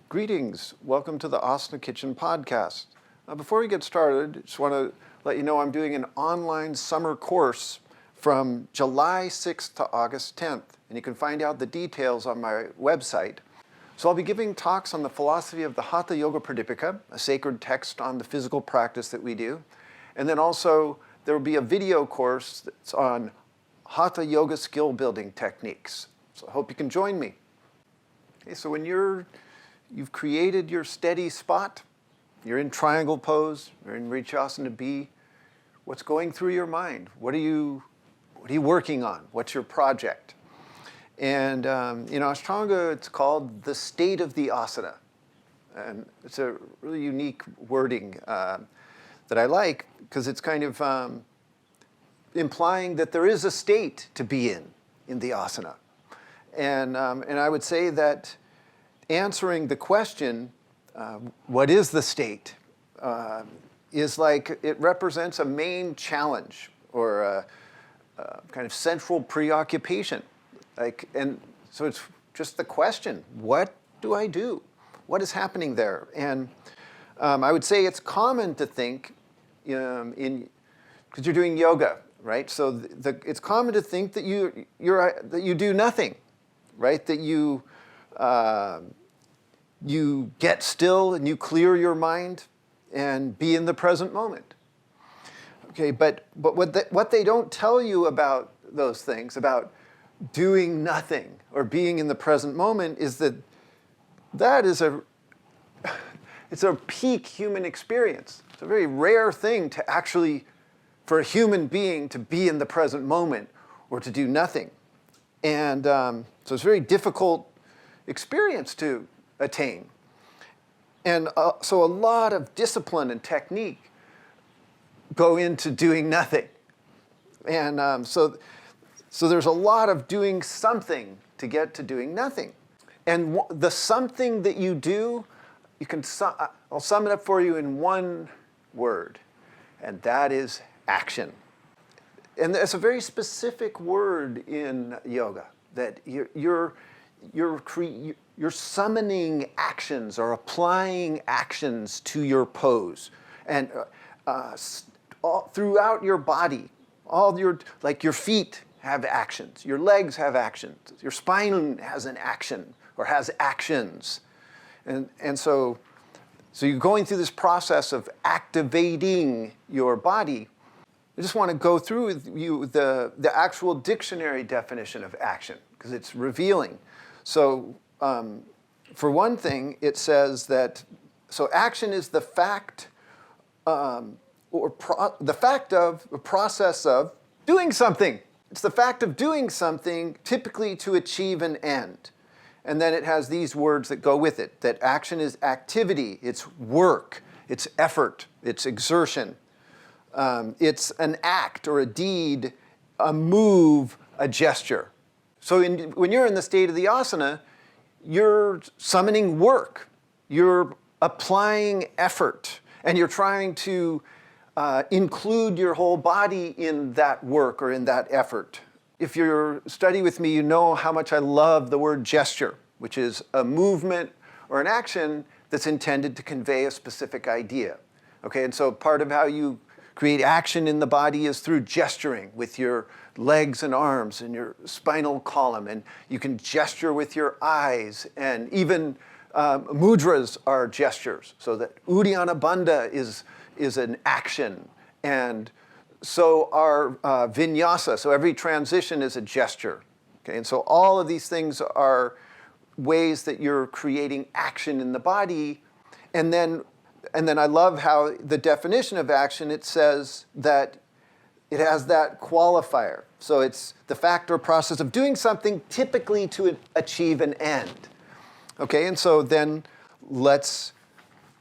Greetings. Welcome to the Asana Kitchen podcast. Before we get started, I just want to let you know I'm doing an online summer course from July 6th to August 10th, and you can find out the details on my website. So I'll be giving talks on the philosophy of the Hatha Yoga Pradipika, a sacred text on the physical practice that we do. And then also there will be a video course that's on Hatha Yoga skill building techniques. So I hope you can join me. Okay, so when you've created your steady spot, you're in triangle pose, you're in Asana B, what's going through your mind? What are you working on? What's your project? And Ashtanga, it's called the state of the asana. And it's a really unique wording that I like because it's kind of implying that there is a state to be in the asana. And I would say that answering the question, what is the state, is like it represents a main challenge or a kind of central preoccupation. And so it's just the question, what do I do? What is happening there? And I would say it's common to think because you're doing yoga, right? So it's common to think that you do nothing, right? That you get still and you clear your mind and be in the present moment. Okay, but what they don't tell you about those things, about doing nothing or being in the present moment, is that is it's a peak human experience. It's a very rare thing to actually, for a human being to be in the present moment or to do nothing. And so it's a very difficult experience to attain. And so a lot of discipline and technique go into doing nothing. And so there's a lot of doing something to get to doing nothing. And the something that you do, I'll sum it up for you in one word, and that is action. And it's a very specific word in yoga, that you're summoning actions or applying actions to your pose. And throughout your body, your feet have actions, your legs have actions, your spine has an action or has actions. And so you're going through this process of activating your body. I just want to go through with you the actual dictionary definition of action, because it's revealing. So for one thing, it says that, so action is the fact the fact of, a process of doing something. It's the fact of doing something, typically to achieve an end. And then it has these words that go with it, that action is activity, it's work, it's effort, it's exertion. It's an act or a deed, a move, a gesture. So when you're in the state of the asana, you're summoning work, you're applying effort, and you're trying to include your whole body in that work or in that effort. If you're studying with me, you know how much I love the word gesture, which is a movement or an action that's intended to convey a specific idea. Okay, and so part of how you create action in the body is through gesturing with your legs and arms and your spinal column, and you can gesture with your eyes, and even mudras are gestures, so that Uddiyana Bandha is an action, and so are vinyasa, so every transition is a gesture. Okay, and so all of these things are ways that you're creating action in the body. And then I love how the definition of action, it says that it has that qualifier. So it's the fact or process of doing something typically to achieve an end. Okay, and so then let's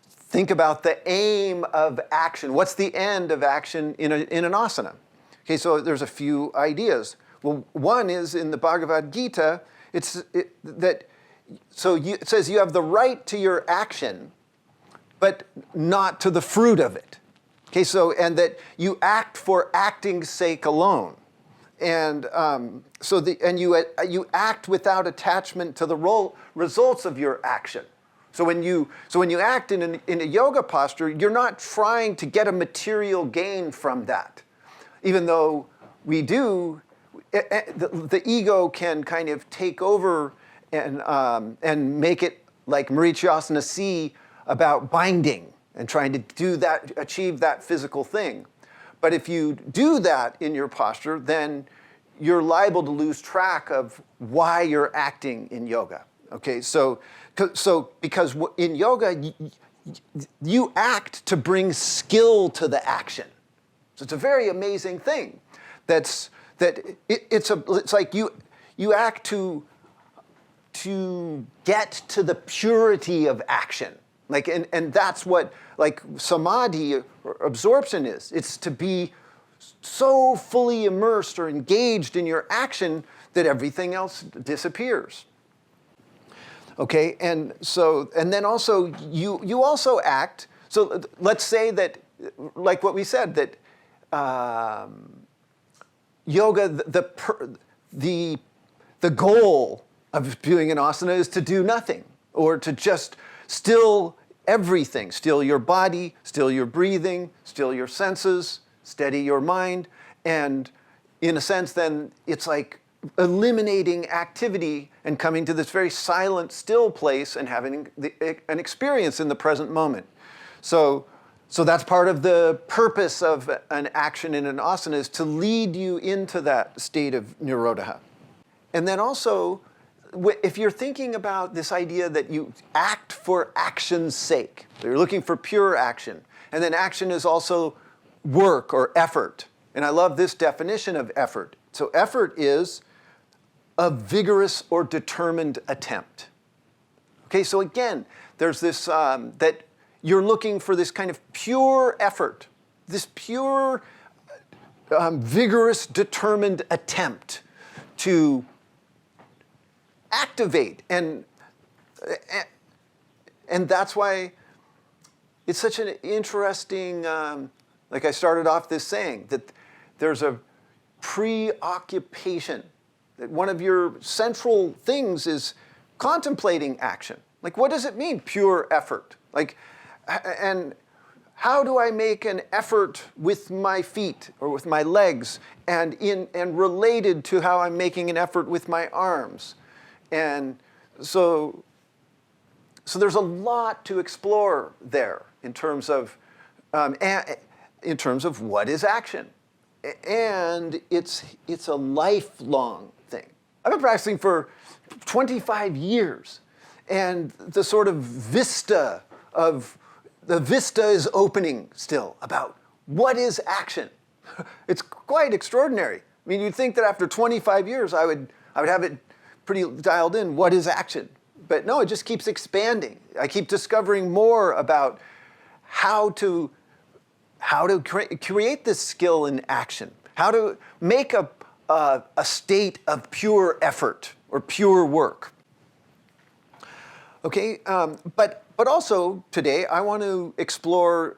think about the aim of action. What's the end of action in an asana? Okay, so there's a few ideas. Well, one is in the Bhagavad Gita, it says you have the right to your action, but not to the fruit of it. Okay, so, and that you act for acting's sake alone. And you act without attachment to the results of your action. So when you act in a yoga posture, you're not trying to get a material gain from that. Even though we do, the ego can kind of take over and make it like Marityasana C about binding and trying to do that, achieve that physical thing. But if you do that in your posture, then you're liable to lose track of why you're acting in yoga. Okay, so because in yoga, you act to bring skill to the action. So it's a very amazing thing. It's like you act to get to the purity of action. Like and that's what like samadhi or absorption is. It's to be so fully immersed or engaged in your action that everything else disappears. Okay, and then also you also act. So let's say that, like what we said, that yoga, the goal of doing an asana is to do nothing, or to just still everything. Still your body, still your breathing, still your senses, steady your mind. And in a sense, then it's like eliminating activity and coming to this very silent, still place and having an experience in the present moment. So that's part of the purpose of an action in an asana, is to lead you into that state of nirodha. And then also, if you're thinking about this idea that you act for action's sake, so you're looking for pure action, and then action is also work or effort. And I love this definition of effort. So effort is a vigorous or determined attempt. Okay, so again, there's this, that you're looking for this kind of pure effort, this pure, vigorous, determined attempt to activate. And that's why it's such an interesting, like I started off this saying, that there's a preoccupation, that one of your central things is contemplating action. Like, what does it mean, pure effort? Like, and how do I make an effort with my feet or with my legs, and related to how I'm making an effort with my arms? And so there's a lot to explore there in terms of what is action. And it's a lifelong thing. I've been practicing for 25 years, and the sort of vista is opening still about what is action. It's quite extraordinary. I mean, you'd think that after 25 years I would have it pretty dialed in, what is action? But no, it just keeps expanding. I keep discovering more about how to create this skill in action, how to make a state of pure effort or pure work. Okay, but also today I want to explore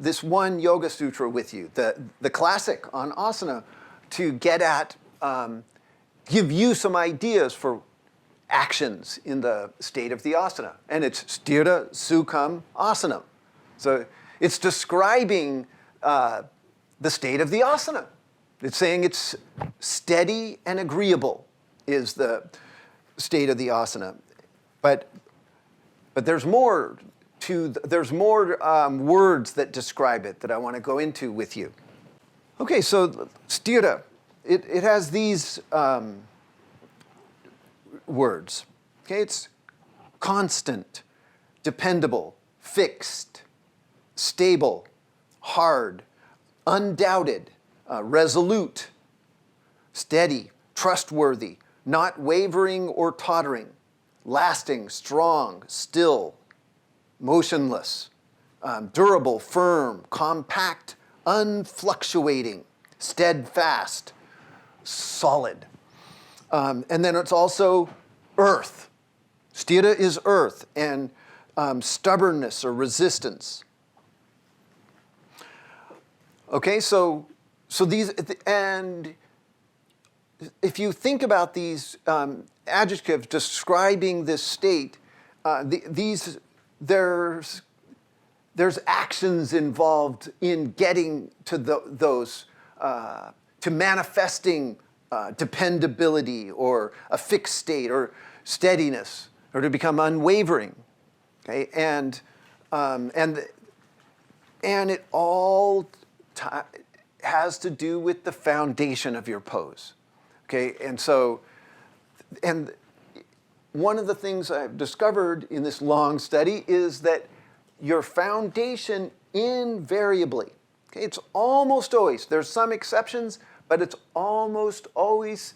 this one yoga sutra with you, the classic on asana, to get at, give you some ideas for actions in the state of the asana. And it's sthira sukham asanam. So it's describing the state of the asana. It's saying it's steady and agreeable is the state of the asana. But there's more words that describe it that I want to go into with you. Okay, so sthira, it has these words. Okay, it's constant, dependable, fixed, stable, hard, undoubted, resolute, steady, trustworthy, not wavering or tottering, lasting, strong, still, motionless, durable, firm, compact, unfluctuating, steadfast, solid. And then it's also earth. Sthira is earth, and stubbornness or resistance. Okay, so these, and if you think about these adjectives describing this state, these there's actions involved in getting to those, to manifesting dependability or a fixed state or steadiness, or to become unwavering. Okay, and it all has to do with the foundation of your pose. Okay, and one of the things I've discovered in this long study is that your foundation invariably, okay, it's almost always, there's some exceptions, but it's almost always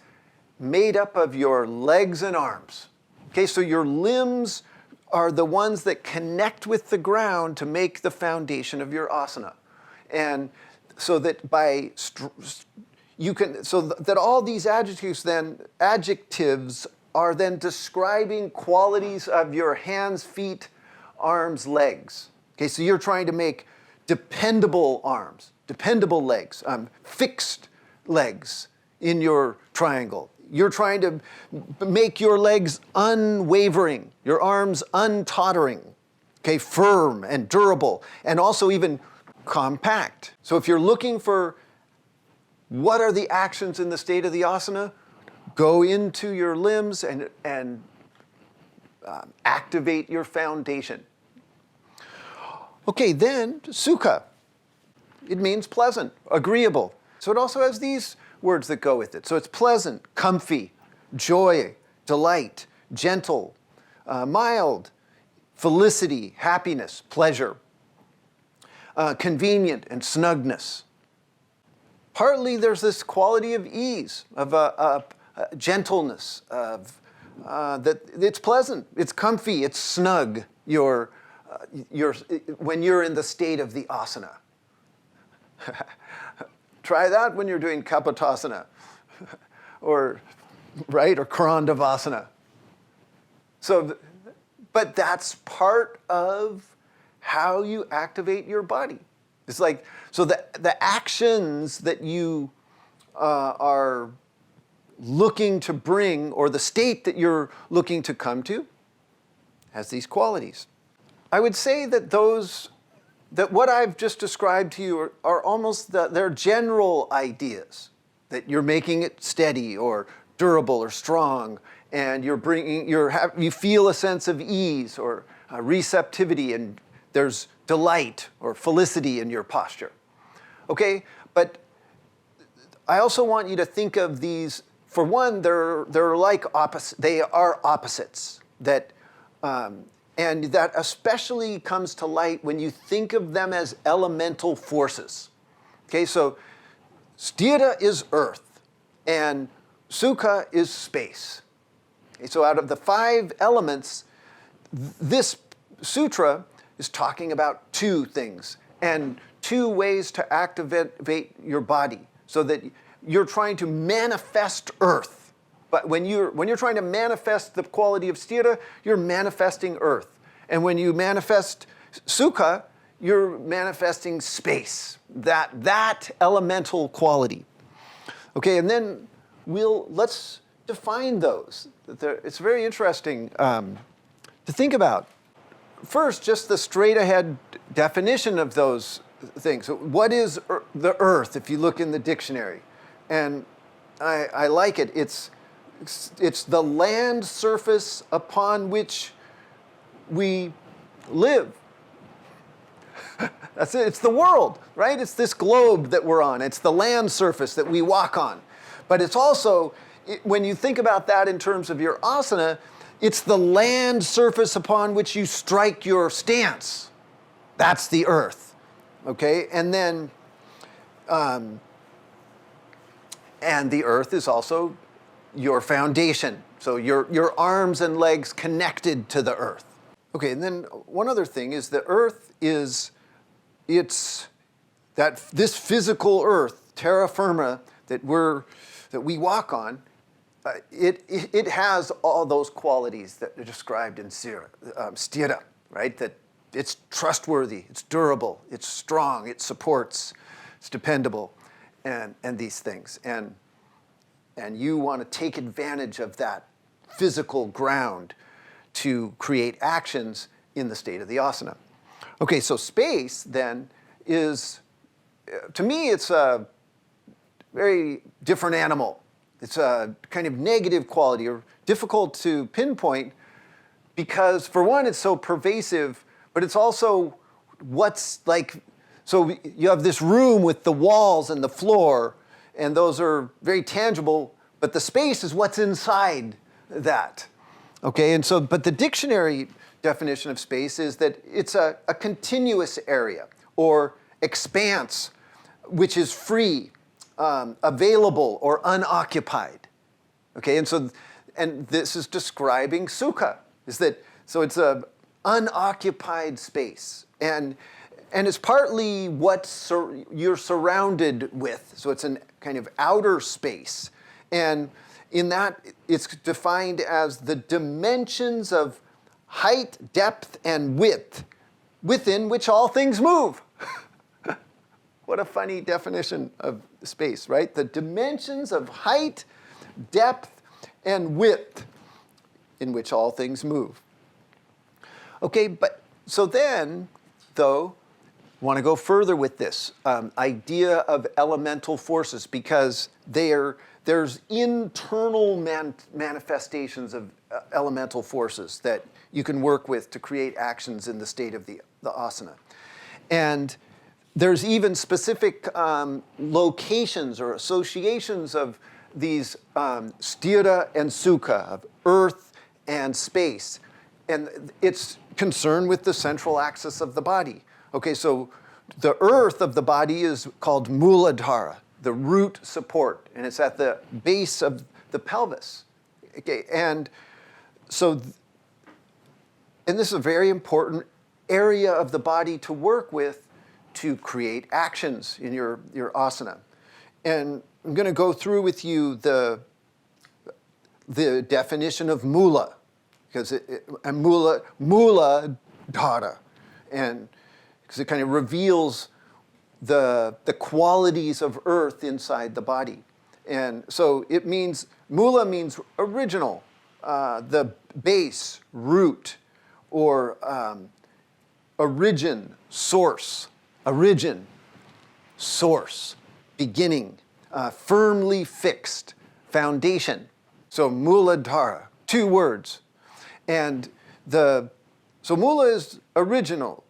made up of your legs and arms. Okay, so your limbs are the ones that connect with the ground to make the foundation of your asana. And so that that all these adjectives are then describing qualities of your hands, feet, arms, legs. Okay, so you're trying to make dependable arms, dependable legs, fixed legs in your triangle. You're trying to make your legs unwavering, your arms untottering, okay, firm and durable, and also even compact. So if you're looking for what are the actions in the state of the asana, go into your limbs and activate your foundation. Okay, then sukha. It means pleasant, agreeable. So it also has these words that go with it. So it's pleasant, comfy, joy, delight, gentle, mild, felicity, happiness, pleasure, convenient, and snugness. Partly there's this quality of ease, of gentleness, of that it's pleasant, it's comfy, it's snug. When you're in the state of the asana. Try that when you're doing kapotasana, or karandavasana. So, but that's part of how you activate your body. It's like, so the actions that you are looking to bring, or the state that you're looking to come to, has these qualities. I would say that what I've just described to you are almost they're general ideas, that you're making it steady or durable or strong, and you feel a sense of ease or receptivity, and there's delight or felicity in your posture. Okay, but I also want you to think of these. For one, they're like opposite. They are opposites that. And that especially comes to light when you think of them as elemental forces. Okay, so sthira is earth, and sukha is space. Okay, so out of the 5 elements, this sutra is talking about 2 things, and 2 ways to activate your body, so that you're trying to manifest earth. But when you're trying to manifest the quality of sthira, you're manifesting earth. And when you manifest sukha, you're manifesting space, that elemental quality. Okay, and then let's define those. It's very interesting to think about. First, just the straight ahead definition of those things. What is the earth, if you look in the dictionary? And I like it. It's the land surface upon which we live. That's it. It's the world, right? It's this globe that we're on. It's the land surface that we walk on. But it's also, when you think about that in terms of your asana, it's the land surface upon which you strike your stance. That's the earth. Okay? And then, and the earth is also your foundation. So your arms and legs connected to the earth. Okay, and then one other thing is the earth this physical earth, terra firma, that we walk on, it has all those qualities that are described in sthira, right? That it's trustworthy, it's durable, it's strong, it supports, it's dependable, and these things. And you want to take advantage of that physical ground to create actions in the state of the asana. Okay, so space then is, to me, it's a very different animal. It's a kind of negative quality or difficult to pinpoint because, for one, it's so pervasive, but it's also what's like, so you have this room with the walls and the floor, and those are very tangible, but the space is what's inside that. Okay, and so, but the dictionary definition of space is that it's a continuous area or expanse, which is free, available, or unoccupied. Okay, and so, and this is describing sukha, is that, so it's a unoccupied space, and it's partly what you're surrounded with, so it's a kind of outer space, and in that it's defined as the dimensions of height, depth, and width within which all things move. What a funny definition of space, right? The dimensions of height, depth, and width in which all things move. Okay, but so then, though, I want to go further with this idea of elemental forces because there's internal manifestations of elemental forces that you can work with to create actions in the state of the asana. And there's even specific locations or associations of these sthira and sukha, of earth and space. And it's concerned with the central axis of the body. Okay, so the earth of the body is called Mooladhara, the root support, and it's at the base of the pelvis. Okay, and so, and this is a very important area of the body to work with to create actions in your asana. And I'm going to go through with you the definition of mula, because Mooladhara, and because it kind of reveals the qualities of earth inside the body. And so it means, mula means original, the base, root, or origin, source, beginning, firmly fixed, foundation. So Mooladhara, 2 words. And so mula is original,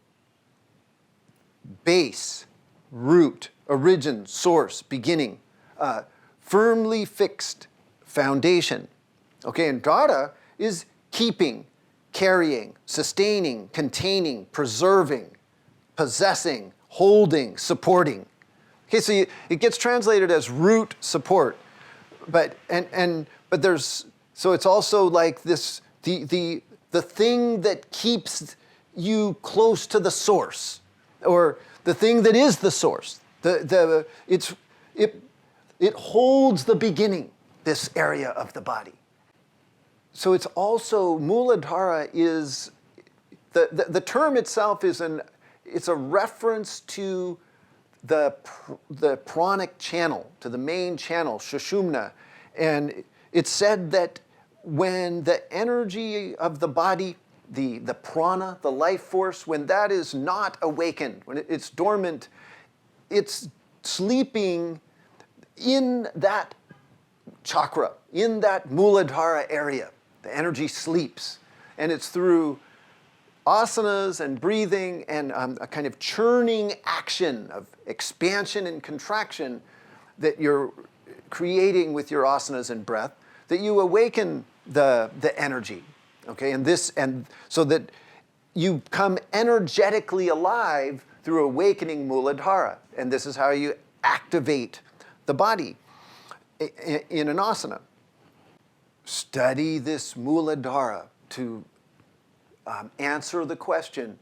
base, root, origin, source, beginning, firmly fixed, foundation. Okay, and dhara is keeping, carrying, sustaining, containing, preserving, possessing, holding, supporting. Okay, so it gets translated as root support, but there's, so it's also like this, the thing that keeps you close to the source, or the thing that is the source. It holds the beginning, this area of the body. So it's also, Mooladhara is, the term itself is it's a reference to the pranic channel, to the main channel, Sushumna. And it's said that when the energy of the body, the prana, the life force, when that is not awakened, when it's dormant, it's sleeping in that chakra, in that Mooladhara area. The energy sleeps. And it's through asanas and breathing and a kind of churning action of expansion and contraction that you're creating with your asanas and breath that you awaken the energy. Okay, and so that you come energetically alive through awakening Mooladhara. And this is how you activate the body in an asana. Study this Mooladhara to answer the question,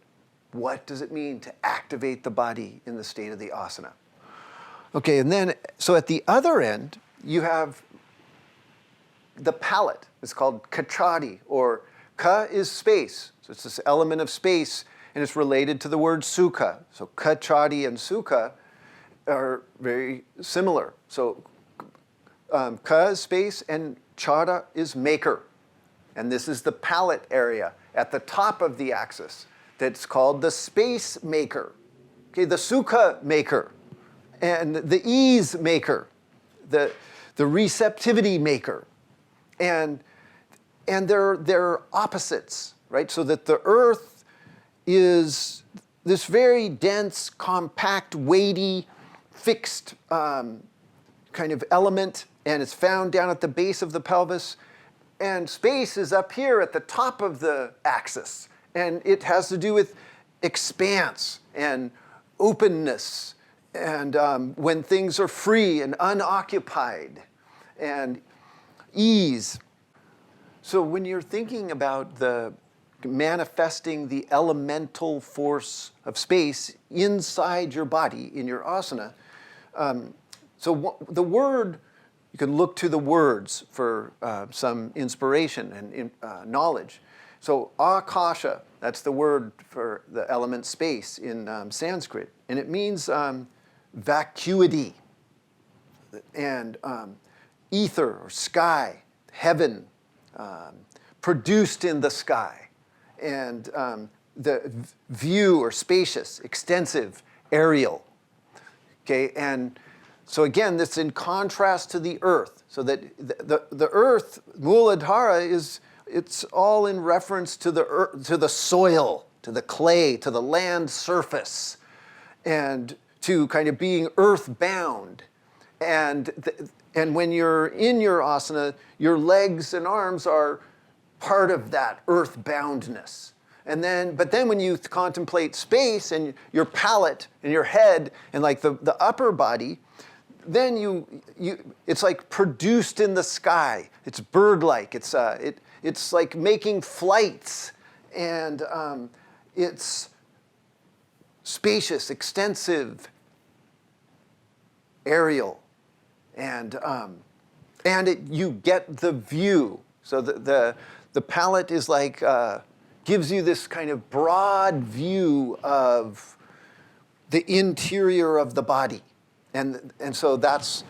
what does it mean to activate the body in the state of the asana? Okay, and then, so at the other end, you have the palate. It's called kachadi, or ka is space. So it's this element of space, and it's related to the word sukha. So kachadi and sukha are very similar. So ka is space, and chada is maker. And this is the palate area at the top of the axis. that's called the space maker, okay, the sukha maker, and the ease maker, the receptivity maker. And they're opposites, right? So that the earth is this very dense, compact, weighty, fixed kind of element, and it's found down at the base of the pelvis. And space is up here at the top of the axis. And it has to do with expanse and openness, and when things are free and unoccupied, and ease. So when you're thinking about the manifesting the elemental force of space inside your body, in your asana, the word, you can look to the words for some inspiration and knowledge. So akasha, that's the word for the element space in Sanskrit, and it means vacuity, and ether or sky, heaven, produced in the sky, and the view or spacious, extensive, aerial. Okay, and so again, this in contrast to the earth, so that the earth, Mooladhara, it's all in reference to the earth, to the soil, to the clay, to the land surface, and to kind of being earthbound. And when you're in your asana, your legs and arms are part of that earthboundness. But then when you contemplate space and your palate and your head and like the upper body, then it's like produced in the sky. It's bird-like. It's like making flights, and it's spacious, extensive, aerial, and you get the view. So the palette is like gives you this kind of broad view of the interior of the body, and so that's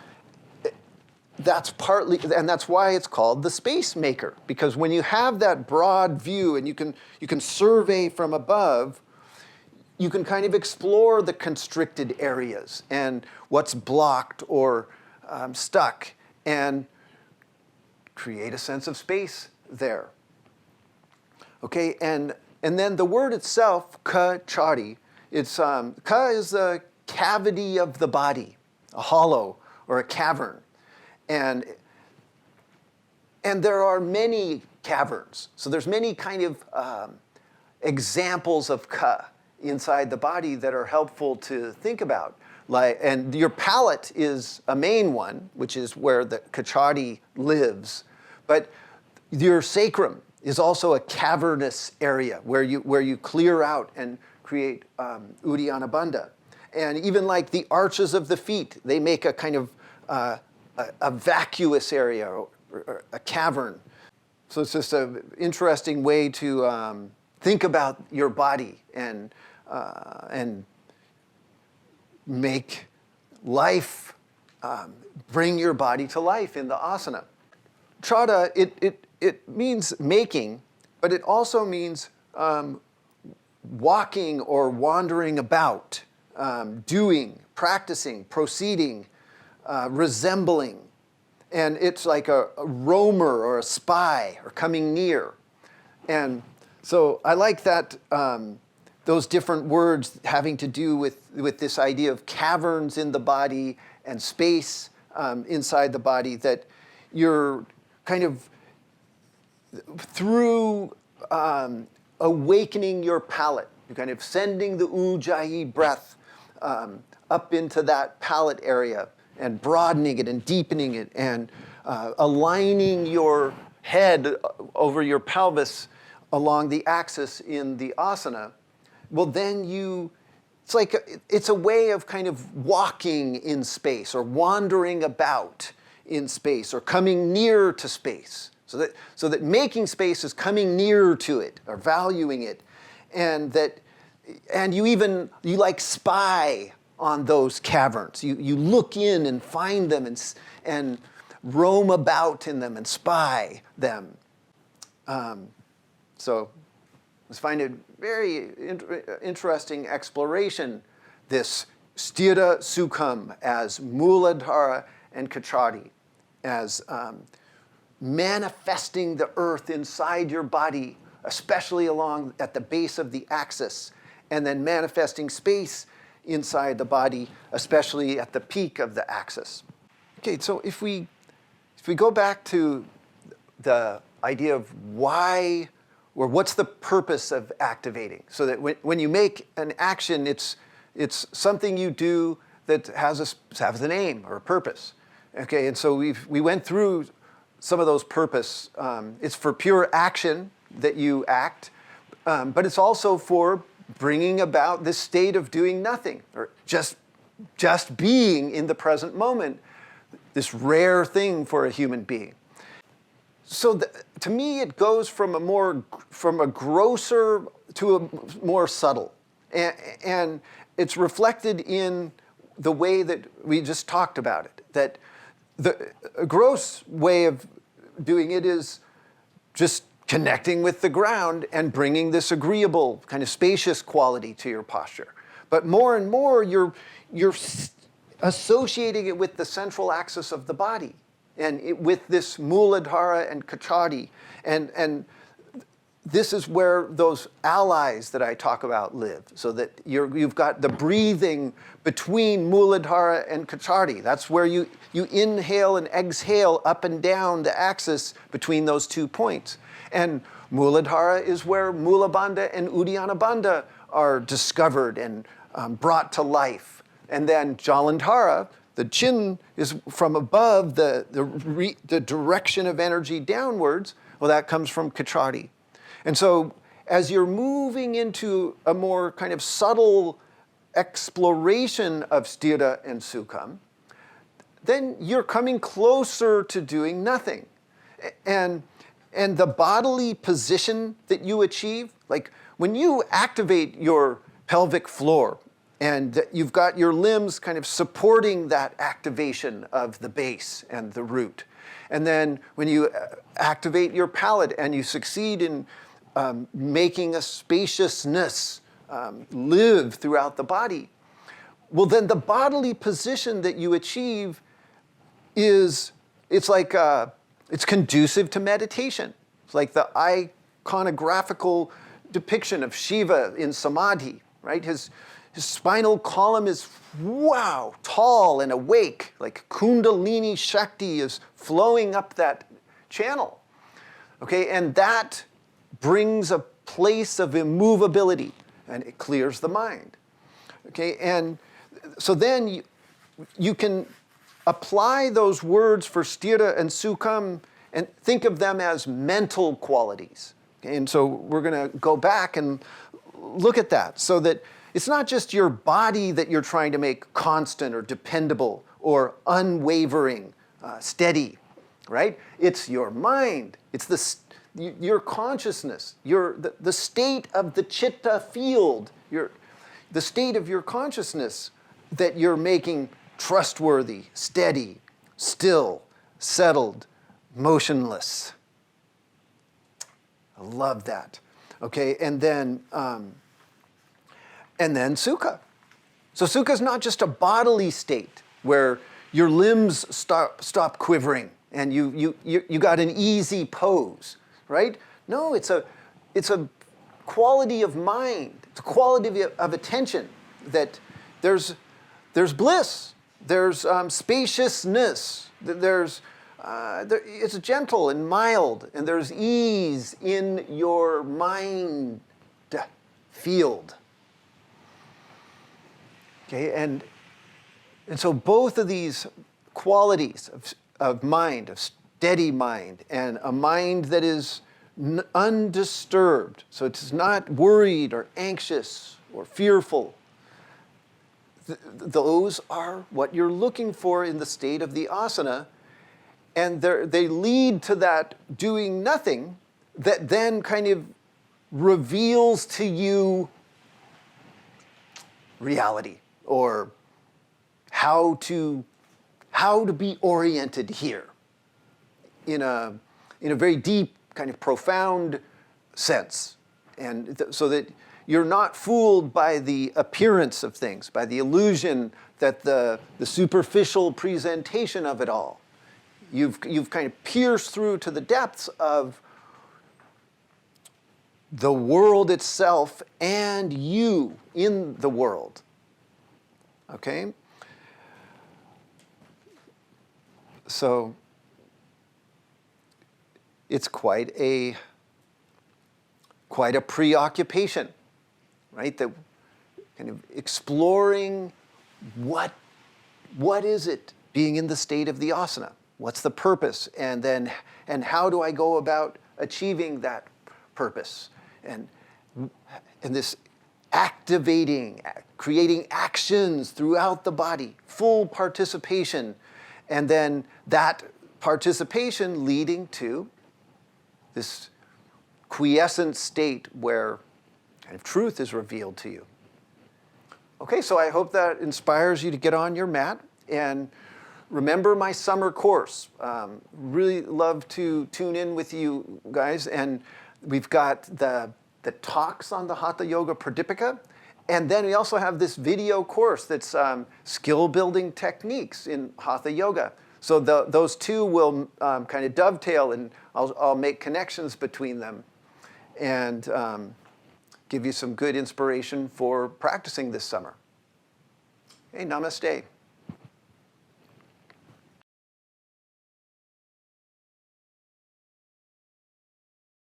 partly, and that's why it's called the space maker, because when you have that broad view and you can survey from above, you can kind of explore the constricted areas and what's blocked or stuck, and create a sense of space there. Okay, and then the word itself, kachari, it's ka is the cavity of the body, a hollow or a cavern. And there are many caverns. So there's many kind of examples of ka inside the body that are helpful to think about. And your palate is a main one, which is where the kachari lives. But your sacrum is also a cavernous area where you clear out and create uddiyana bandha. And even like the arches of the feet, they make a kind of a vacuous area or a cavern. So it's just an interesting way to think about your body and make life, bring your body to life in the asana. Chada, it means making, but it also means walking or wandering about, doing, practicing, proceeding, resembling. And it's like a roamer or a spy or coming near. And so I like that, those different words having to do with this idea of caverns in the body and space inside the body, that you're kind of, through awakening your palate, you're kind of sending the ujjayi breath up into that palate area and broadening it and deepening it and aligning your head over your pelvis along the axis in the asana. Well, then it's a way of kind of walking in space or wandering about in space or coming near to space. So that making space is coming near to it or valuing it, and you like spy on those caverns. You look in and find them and roam about in them and spy them. So Let's find a very interesting exploration, this sthira sukham as Mooladhara and Kachari, as manifesting the earth inside your body, especially along at the base of the axis, and then manifesting space inside the body, especially at the peak of the axis. Okay, so if we go back to the idea of why, or what's the purpose of activating, so that when you make an action, it's something you do that has an aim or a purpose. Okay, and so we went through some of those purpose. It's for pure action that you act, but it's also for bringing about this state of doing nothing, or just being in the present moment, this rare thing for a human being. So to me, it goes from a grosser to a more subtle, and it's reflected in the way that we just talked about it. That a gross way of doing it is just connecting with the ground and bringing this agreeable, kind of spacious quality to your posture. But more and more, you're associating it with the central axis of the body, and with this Mooladhara and Kachari. And this is where those allies that I talk about live, so that you've got the breathing between Mooladhara and Kachari. That's where you inhale and exhale up and down the axis between those 2 points. And Mooladhara is where Mulabandha and Uddiyana Bandha are discovered and brought to life. And then Jalandhara, the chin, is from above the direction of energy downwards. Well, that comes from Kachari. And so as you're moving into a more kind of subtle exploration of sthira and sukham, then you're coming closer to doing nothing. And the bodily position that you achieve, like when you activate your pelvic floor and you've got your limbs kind of supporting that activation of the base and the root. And then when you activate your palate and you succeed in making a spaciousness live throughout the body, well, then the bodily position that you achieve it's conducive to meditation. It's like the iconographical depiction of Shiva in Samadhi, right? His spinal column is, wow, tall and awake, like Kundalini Shakti is flowing up that channel. Okay, and that brings a place of immovability, and it clears the mind. Okay, and so then you can apply those words for sthira and sukham and think of them as mental qualities. Okay, and so we're going to go back and look at that, so that it's not just your body that you're trying to make constant or dependable or unwavering, steady, right? It's your mind. It's your consciousness, the state of the chitta field, the state of your consciousness that you're making trustworthy, steady, still, settled, motionless. I love that. Okay, and then sukha. So sukha is not just a bodily state where your limbs stop quivering and you got an easy pose, right? No, it's a quality of mind. It's a quality of attention, that there's bliss, there's spaciousness, it's gentle and mild, and there's ease in your mind field. Okay, and so both of these qualities of mind, of steady mind, and a mind that is undisturbed, so it's not worried or anxious or fearful, those are what you're looking for in the state of the asana, and they lead to that doing nothing that then kind of reveals to you reality, or how to be oriented here in a very deep, kind of profound sense. And so that you're not fooled by the appearance of things, by the illusion that the superficial presentation of it all. You've kind of pierced through to the depths of the world itself and you in the world. Okay? So it's quite a preoccupation, right? That kind of exploring what is it being in the state of the asana? What's the purpose? And how do I go about achieving that purpose? And this activating, creating actions throughout the body, full participation, and then that participation leading to this quiescent state where kind of truth is revealed to you. Okay, so I hope that inspires you to get on your mat and remember my summer course. Really love to tune in with you guys, and we've got the talks on the Hatha Yoga Pradipika, and then we also have this video course that's skill building techniques in Hatha Yoga. So those two will kind of dovetail, and I'll make connections between them and give you some good inspiration for practicing this summer. Hey, namaste.